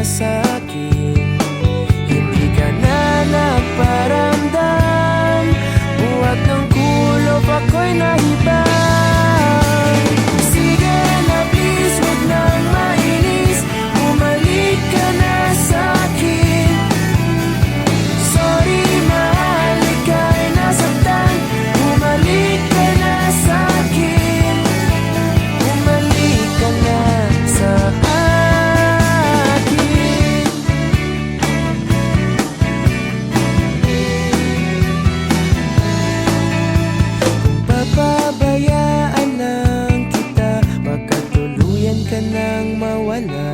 sa'kin. Hindi ka na nagparamdam, buhat ng kulob ako'y nahibang. Sige na please, huwag nang mainis, bumalik ka na sa'kin. Sorry mahal, ika'y nasaktan, bumalik ka na sa'kin. Bumalik ka na sa akin. Kung papabayaan lang kita, baka tuluyan ka nang mawala.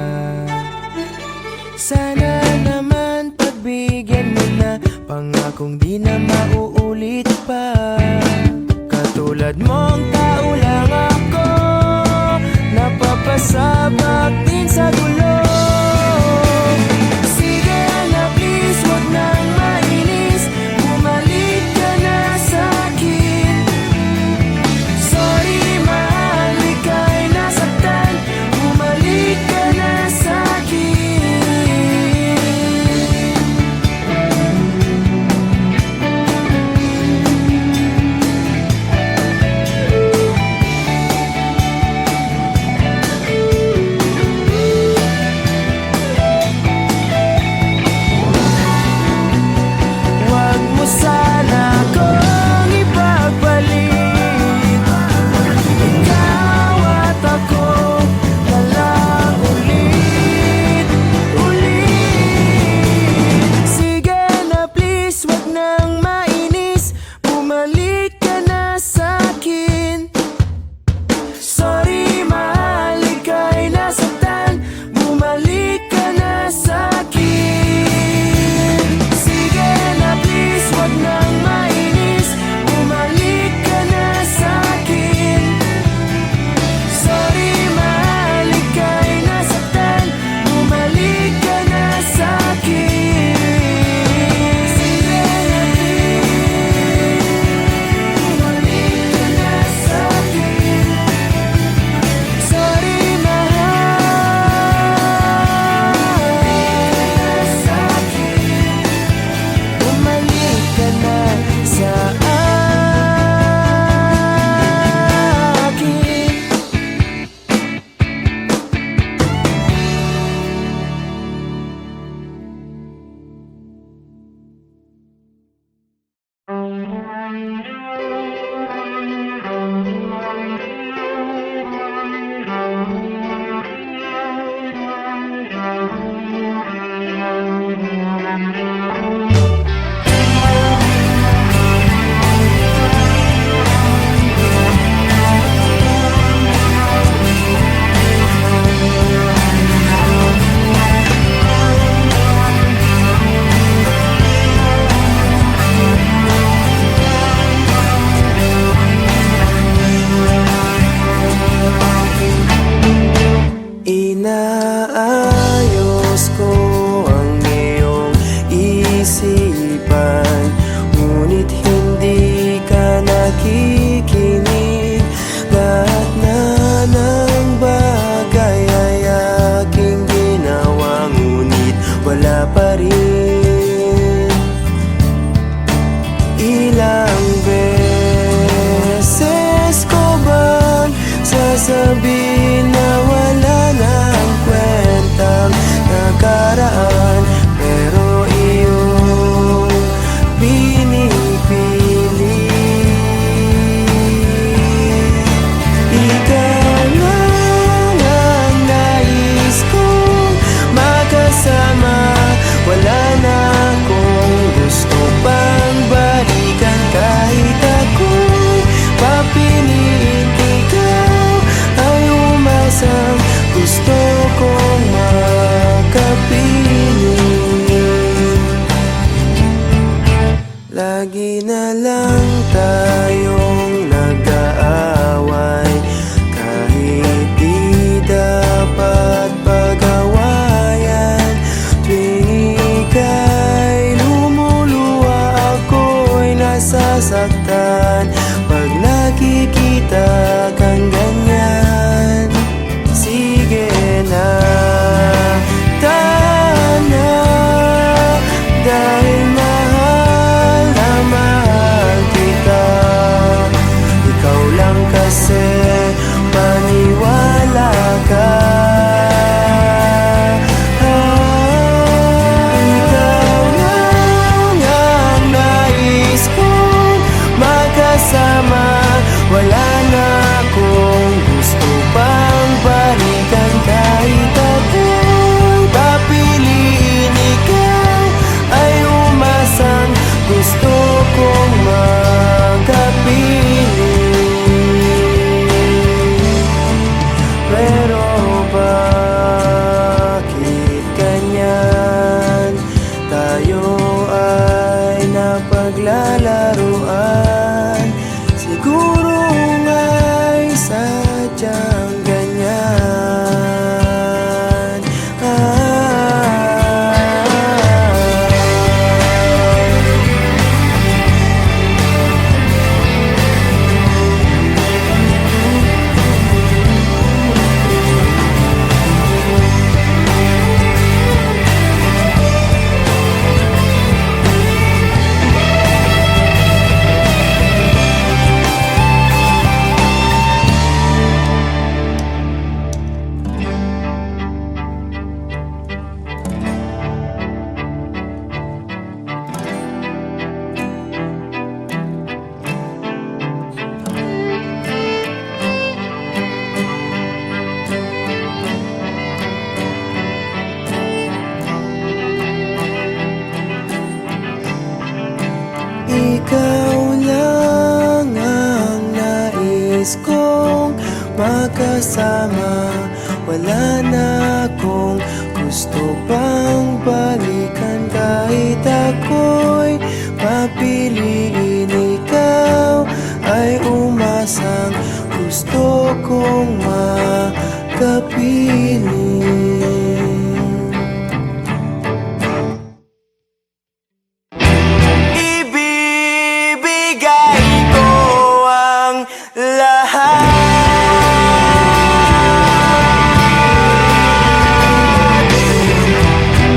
Sana naman pagbigyan mo na, pangakong di na mauulit pa. Katulad mong tao lang ako, napapasabak din sa gulo. Sige na please, huwag nang mainis, bumalik ka na sa'kin. Sorry mahal, ika'y nasaktan, bumalik ka na sa'kin. Huwag mo sana akong ipagbalik, ikaw at ako na lang ulit, ulit. Sige na please, huwag nang mainis, bumalik ka na sa'kin. Sorry mahal, ika'y nasaktan, bumalik ka na sa'kin. Sige na please, huwag nang mainis, bumalik ka na sa'kin. Sorry mahal, ika'y nasaktan, bumalik ka na sa'kin. Sige na please, bumalik ka na sa'kin. Sorry mahal, sa'kin, bumalik ka na sa akin. Inaayos ko ang iyong isipan, ngunit hindi ka nakikinig. Lahat na ng bagay ay aking ginawa, ngunit wala pa rin. Ilang beses ko bang sasabihin na wala nang kwentang nakaraan, pero iyong pinipili. Ikaw lang ang nais kong makasama, wala nais kong makasama. Wala na akong gusto pang balikan. Kahit ako'y papiliin, ikaw ay umasang gusto kong makapiling. Ibibigay ko ang lahat,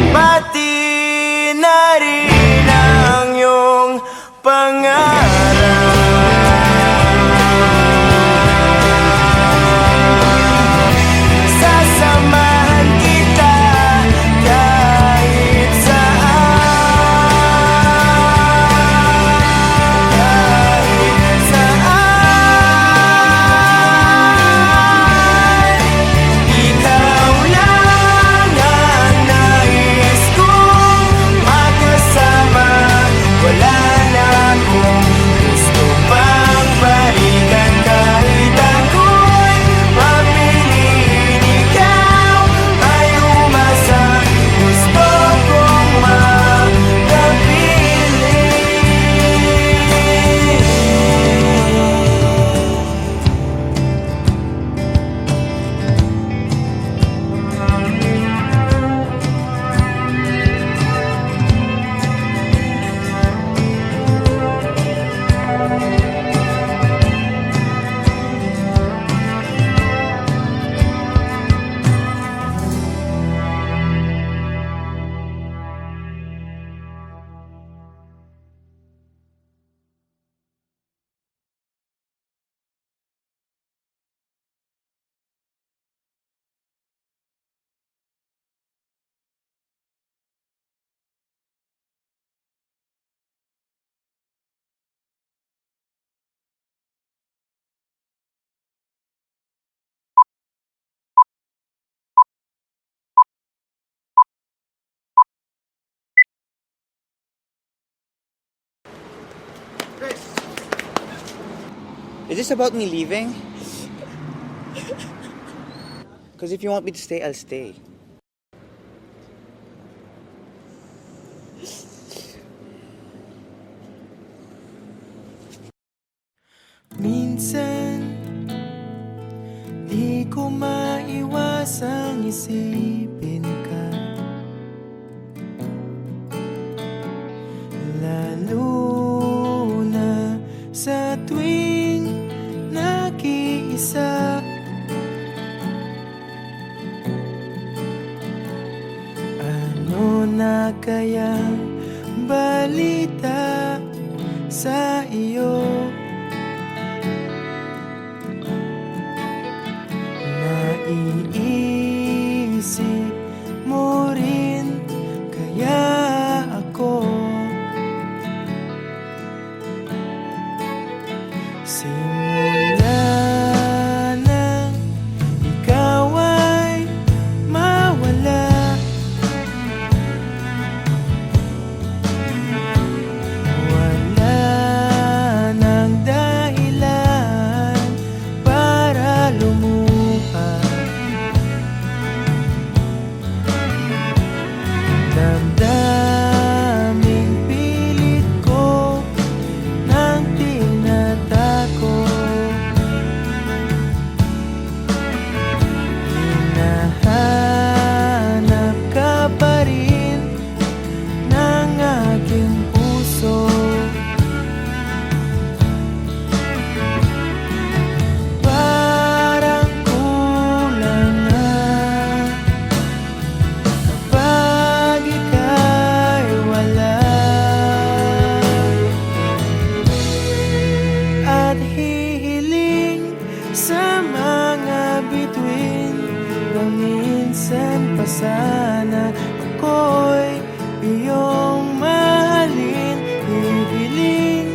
pati na rin ang iyong pangarap. Sasamahan kita kahit saan, kahit saan. Ikaw lang ang nais kong makasama. Wala na akong gusto pang balikan. Kahit ako'y papiliin, ikaw ay umasang gusto kong Is this about me leaving? Because if you want me to stay, I'll stay. Minsan, di ko maiwasang isipin ka, lalo na sa tuwing nakiisa. Ano na kayang balita sa iyo? Naiisip mo rin kaya ako? Simula nang ikaw ay mawala, wala nang dahilan para lumuha. Damdaming pilit ko nang tinatako. Hinahanap ka pa rin ng aking puso. Parang kulang na kapag ika'y wala, at hihiling sa mga bituin na minsan pa sana ako'y iyong mahalin. Hihiling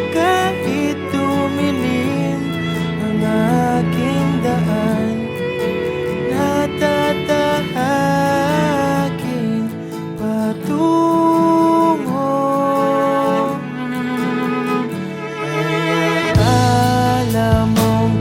kahit tumilim ang aking daan, natatahakin patungo. Ay akala mong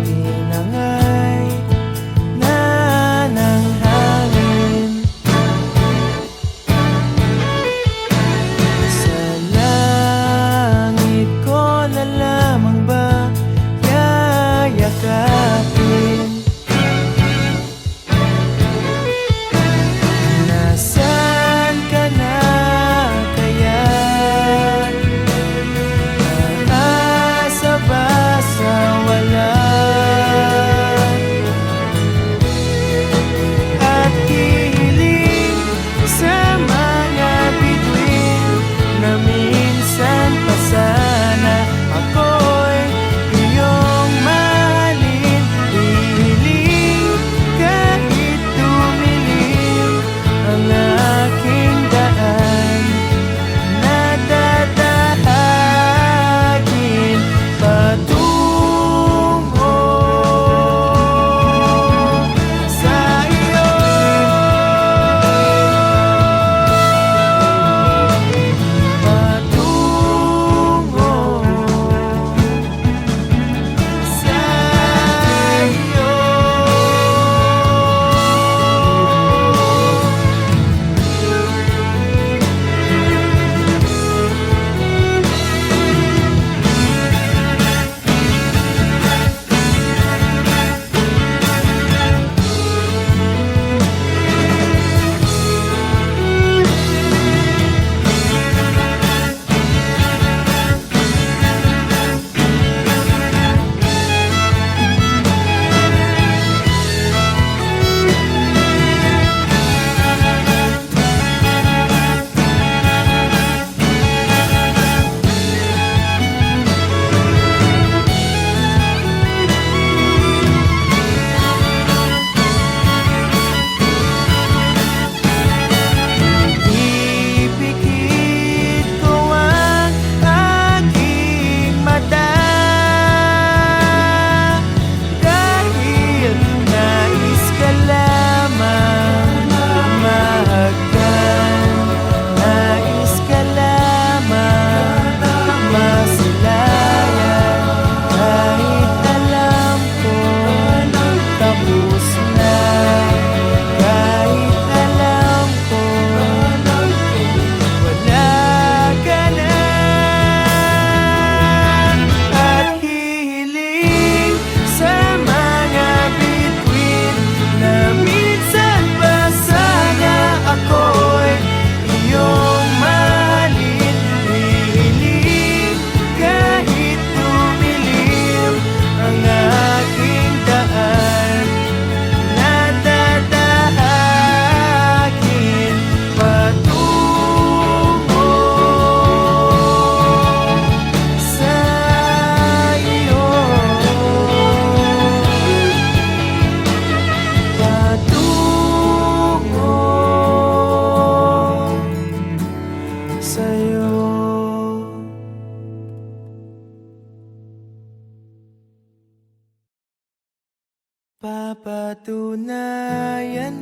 Papatunayan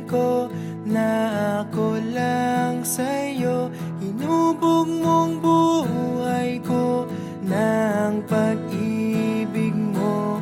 ko na ako lang sa'yo. Hinubog mong buhay ko ng pag-ibig mo.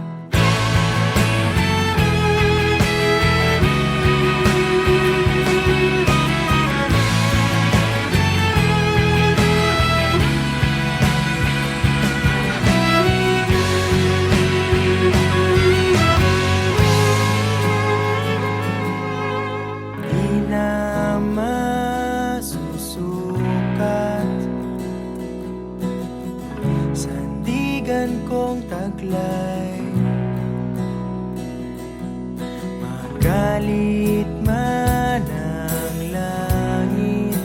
Di na masusukat sandigan kong taglay. Magalit man ang langit,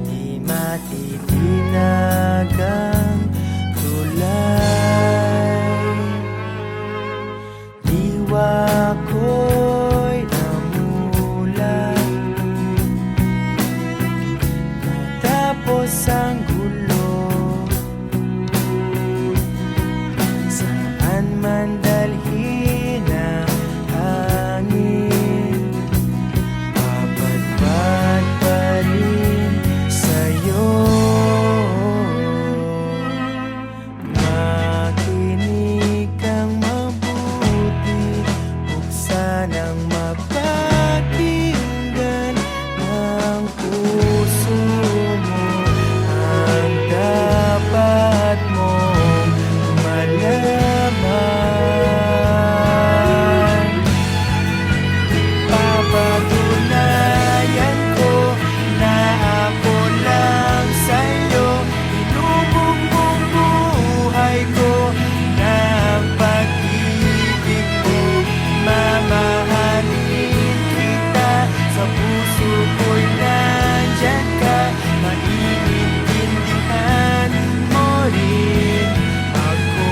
di matitinag ang tulay. Diwa ko'y namulat, natapos ang gulo. Saan man dalhin ang hangin, papadpad pa rin sa'yo. Makinig kang mabuti, buksan ang mapakinggan ang puso mo. Ang dapat mong malaman. Papatunayan ko na ako lang sa'yo. Hinubog mong buhay ko ng pag-ibig mo. Mamahalin kita, sa puso ko'y nandyan ka. Maiintindihan mo rin ako.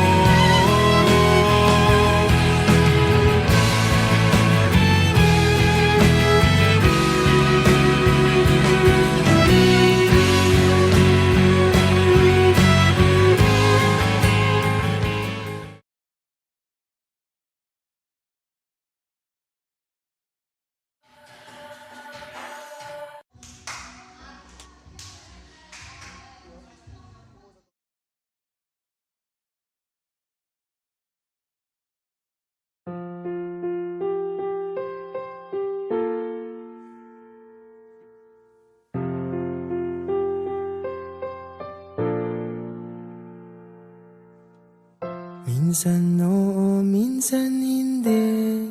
Minsan oo, minsan hindi.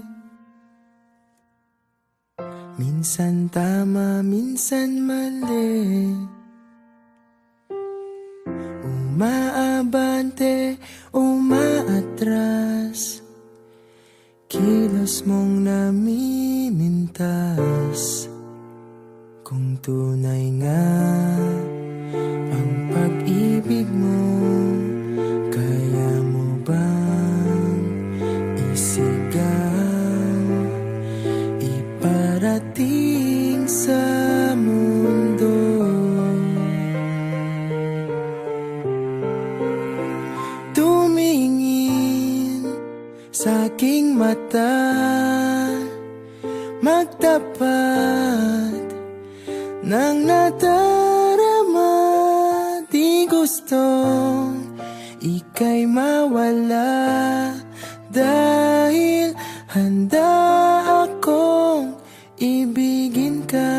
Minsan tama, minsan mali. Umaabante, umaatras. Kilos mong namimintas. Kung tunay nga ang pag-ibig mo, kaya mo bang isigaw, iparating sa mundo? Tumingin sa aking mata, magtapat ng nadarama. Di gustong ika'y mawala, dahil handa akong ibigin ka.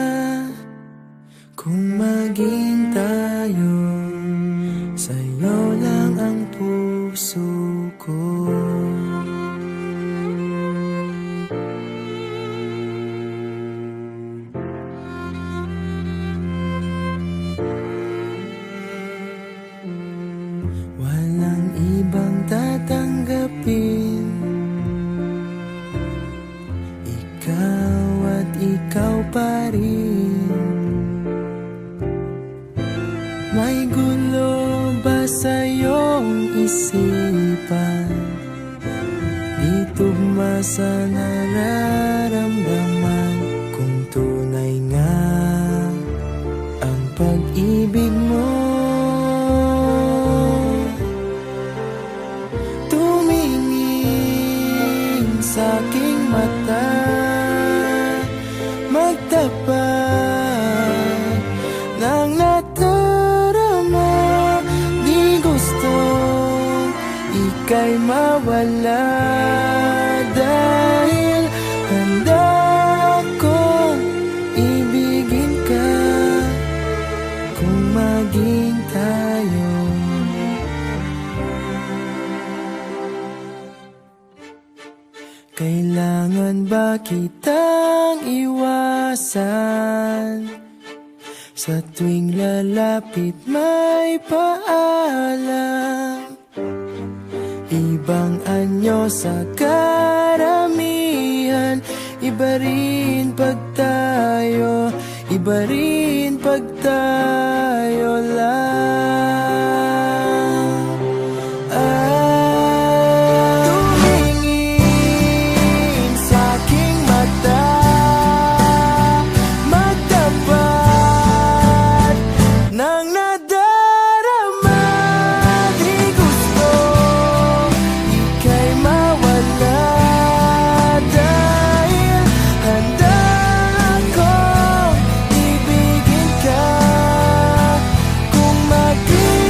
Kung maging tayo, sa'yo lang ang puso ko. Walang ibang tatanggapin, ikaw at ikaw pa rin. May gulo ba sa iyong isipan? Di tugma sa nararamdaman. Kung tunay nga ang pag-ibig mo, tumingin sa aking ika'y mawala. Dahil handa akong ibigin ka kung maging tayo. Kailangan ba kitang iwasan? Sa tuwing lalapit may paalam. Ibang anyo sa karamihan. Iba rin pag tayo, iba rin pag tayo lang. Tumingin sa'king mata, magtapat ng nadarama. Di gusto ika'y mawala. Dahil handa akong ibigin ka kung maging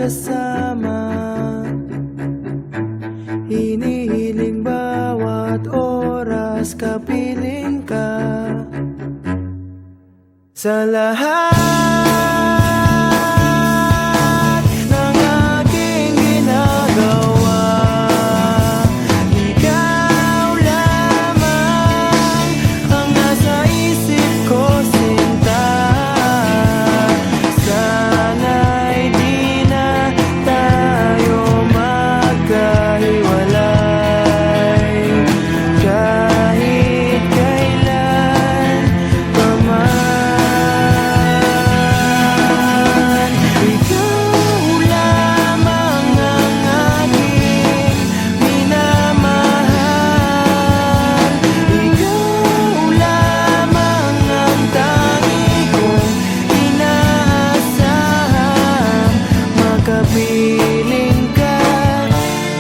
kasama. Hinihiling bawat oras kapiling ka. Sa lahat ng aking ginagawa, ikaw lamang ang nasa isip ko, sinta. Sana'y di na tayo magkahiwalay kahit kailan pa man. Ikaw lamang ang aking minamahal. Ikaw lamang ang tangi kong inaasahan. Makapiling ka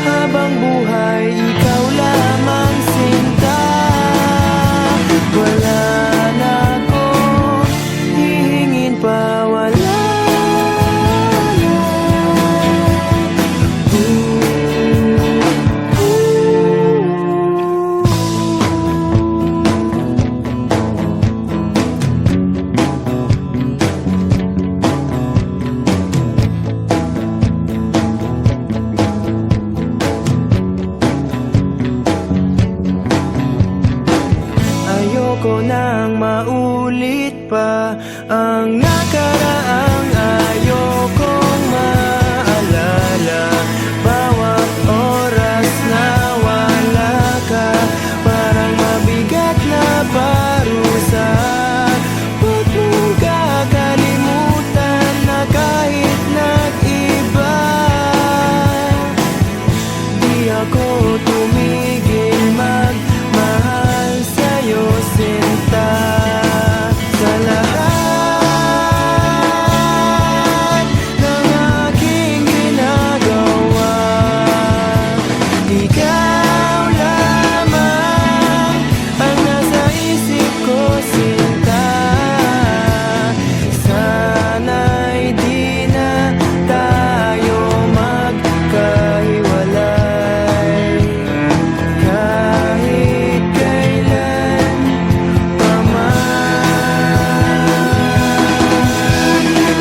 habang buhay, ikaw lamang, sinta. Wala na akong hihingin pa, wala na. Ayoko nang maulit pa ang nakaraang ayokong maalala. Bawat oras na wala ka, parang mabigat na parusa. Huwag mong kakalimutan na kahit nag-iba, di ako tumigil magmahal sa'yo, sinta. Sa lahat ng aking ginagawa, ikaw lamang ang nasa isip ko, sinta. Sana'y di na tayo magkahiwalay kahit kailan pa man.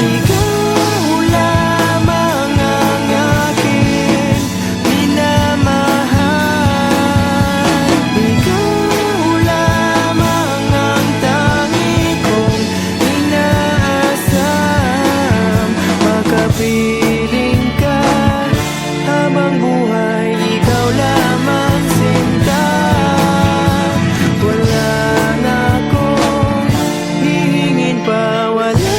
Ikaw lamang ang aking minamahal. Ikaw lamang ang tangi kong inaasam. Makapiling ka habang buhay, ikaw lamang, sinta. Wala na akong hihingin pa, wala na.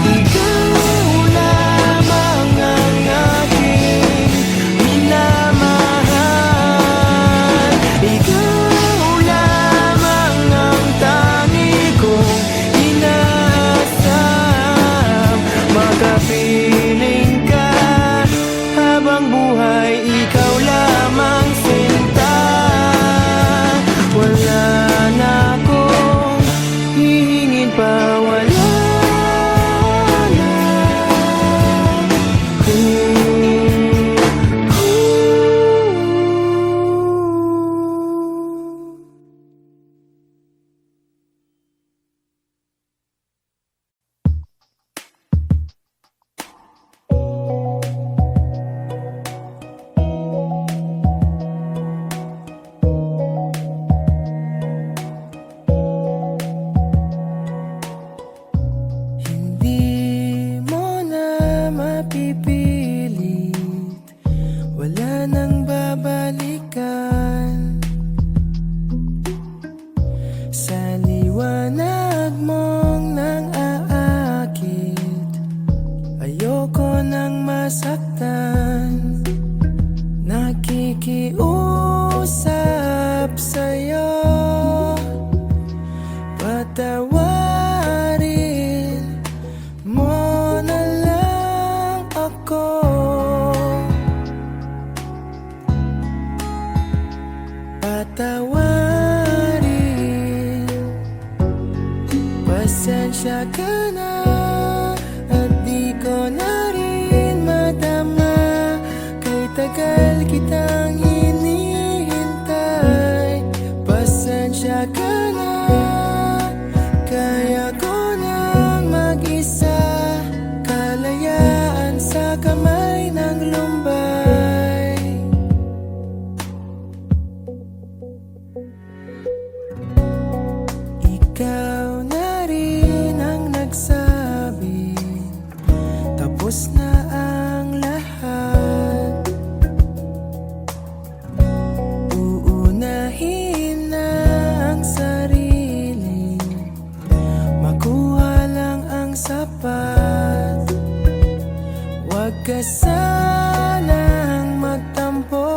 Ikaw lamang ang aking minamahal. Ikaw lamang ang tangi kong inaasam. Makapiling ka habang buhay, ikaw lamang, sinta. Wala na akong hihingin pa, wala na. Wala nang babalikan. nang masaktan, nakikiusap sa'yo. Patawarin mo na lang ako. Patawarin, pasensya ka na at di ko na rin madama. Kay tagal kitang hinihintay. Pasensya ka na, kaya ko nang mag-isa. Kalayaan sa kamay ng lumbay. Ikaw na rin ang nagsabi, tapos na ang lahat. Uunahin na ang sarili, makuha lang ang sapat. Huwag ka sanang magtampo,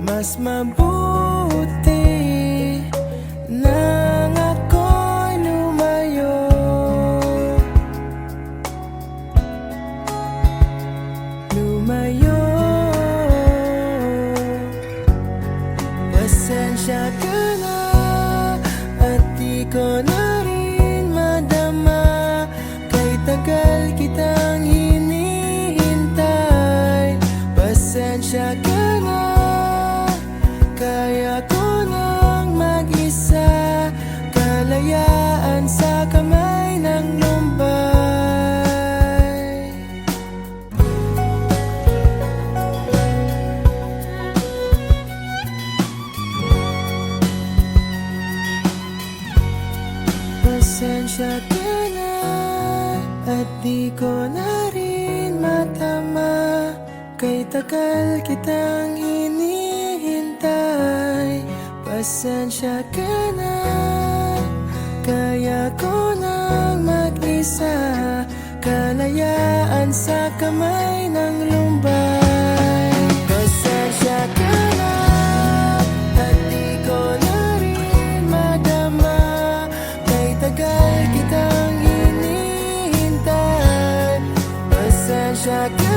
mas mabuti nang ako'y lumayo. Lumayo. Pasensya ka na at di ko na rin madama. Kay tagal kitang hinihintay. Pasensya ka na, kaya ko nang mag-isa. Kalayaan sa kamay ng lumbay. Pasensya ka na at di ko na rin matama. Kay tagal kitang hinihintay. Pasensya ka na, kaya ko nang mag-isa. Kalayaan sa kamay ng lumbay. Pasensya ka na at di ko na rin madama. Kay tagal kitang hinihintay. Pasensya ka